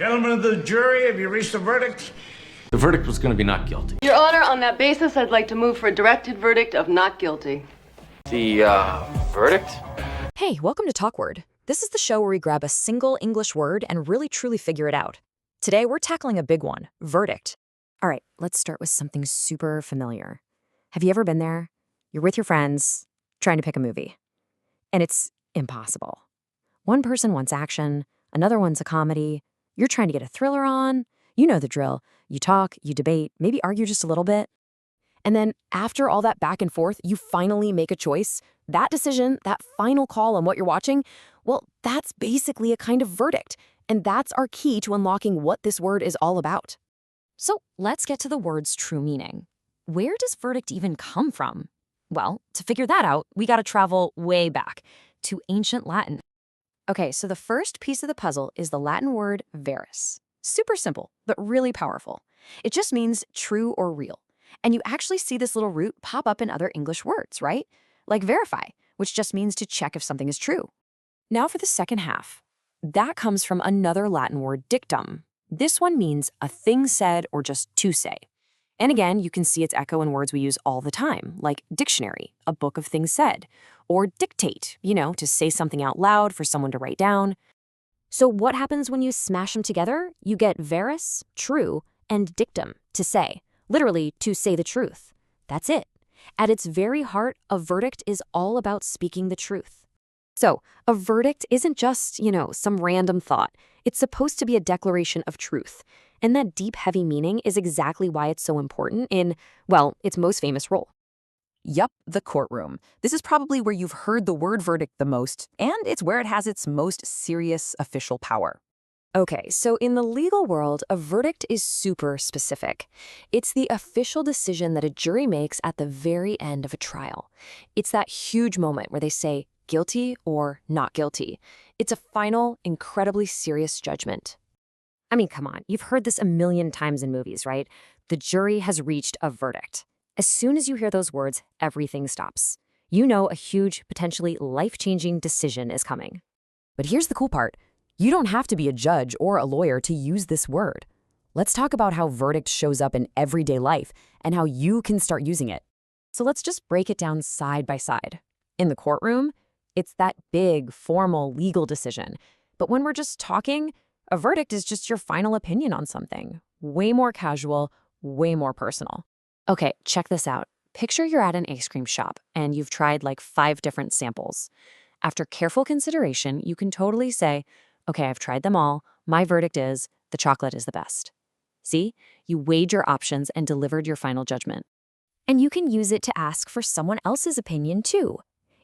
Gentlemen of the jury, have you reached a verdict? The verdict was going to be not guilty. Your Honor, on that basis, I'd like to move for a directed verdict of not guilty. The, verdict? Hey, welcome to Talkword. This is the show where we grab a single English word and really truly figure it out. Today, we're tackling a big one, verdict. All right, let's start with something super familiar. Have you ever been there? You're with your friends, trying to pick a movie. And it's impossible. One person wants action, another one's a comedy. You're trying to get a thriller on. You know the drill. You talk, you debate, maybe argue just a little bit. And then after all that back and forth, you finally make a choice. That decision, that final call on what you're watching, well, that's basically a kind of verdict. And that's our key to unlocking what this word is all about. So let's get to the word's true meaning. Where does verdict even come from? Well, to figure that out, we got to travel way back to ancient Latin. Okay, so the first piece of the puzzle is the Latin word verus. Super simple, but really powerful. It just means true or real. And you actually see this little root pop up in other English words, right? Like verify, which just means to check if something is true. Now for the second half. That comes from another Latin word, dictum. This one means a thing said or just to say. And again, you can see its echo in words we use all the time, like dictionary, a book of things said, or dictate, to say something out loud for someone to write down. So what happens when you smash them together? You get verus, true, and dictum, to say. Literally, to say the truth. That's it. At its very heart, a verdict is all about speaking the truth. So, a verdict isn't just, some random thought. It's supposed to be a declaration of truth. And that deep, heavy meaning is exactly why it's so important in, its most famous role. Yup, the courtroom. This is probably where you've heard the word verdict the most, and it's where it has its most serious official power. Okay, so in the legal world, a verdict is super specific. It's the official decision that a jury makes at the very end of a trial. It's that huge moment where they say guilty or not guilty. It's a final, incredibly serious judgment. I mean, come on, you've heard this a million times in movies, right? The jury has reached a verdict. As soon as you hear those words, everything stops. You know a huge, potentially life-changing decision is coming. But here's the cool part. You don't have to be a judge or a lawyer to use this word. Let's talk about how verdict shows up in everyday life and how you can start using it. So let's just break it down side by side. In the courtroom, it's that big, formal legal decision. But when we're just talking, a verdict is just your final opinion on something. Way more casual, way more personal. Okay, check this out. Picture you're at an ice cream shop and you've tried like 5 different samples. After careful consideration, you can totally say, okay, I've tried them all. My verdict is the chocolate is the best. See? You weighed your options and delivered your final judgment. And you can use it to ask for someone else's opinion too.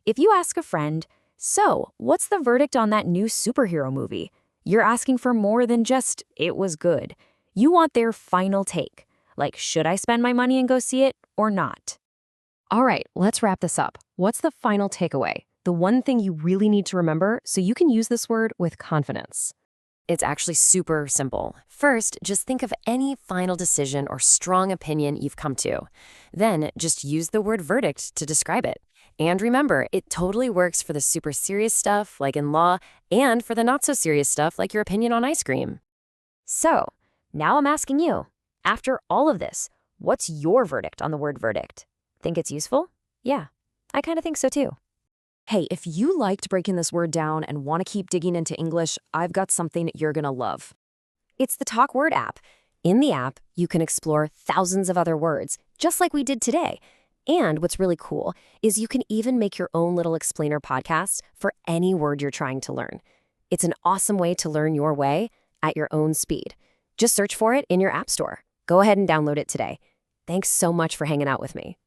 If you ask a friend, so, what's the verdict on that new superhero movie? You're asking for more than just, it was good. You want their final take. Like, should I spend my money and go see it or not? All right, let's wrap this up. What's the final takeaway? The one thing you really need to remember so you can use this word with confidence. It's actually super simple. First, just think of any final decision or strong opinion you've come to. Then, just use the word verdict to describe it. And remember, it totally works for the super serious stuff, like in law, and for the not-so-serious stuff, like your opinion on ice cream. So, now I'm asking you, after all of this, what's your verdict on the word verdict? Think it's useful? Yeah, I kind of think so too. Hey, if you liked breaking this word down and want to keep digging into English, I've got something you're going to love. It's the Talkword app. In the app, you can explore thousands of other words, just like we did today. And what's really cool is you can even make your own little explainer podcast for any word you're trying to learn. It's an awesome way to learn your way at your own speed. Just search for it in your app store. Go ahead and download it today. Thanks so much for hanging out with me.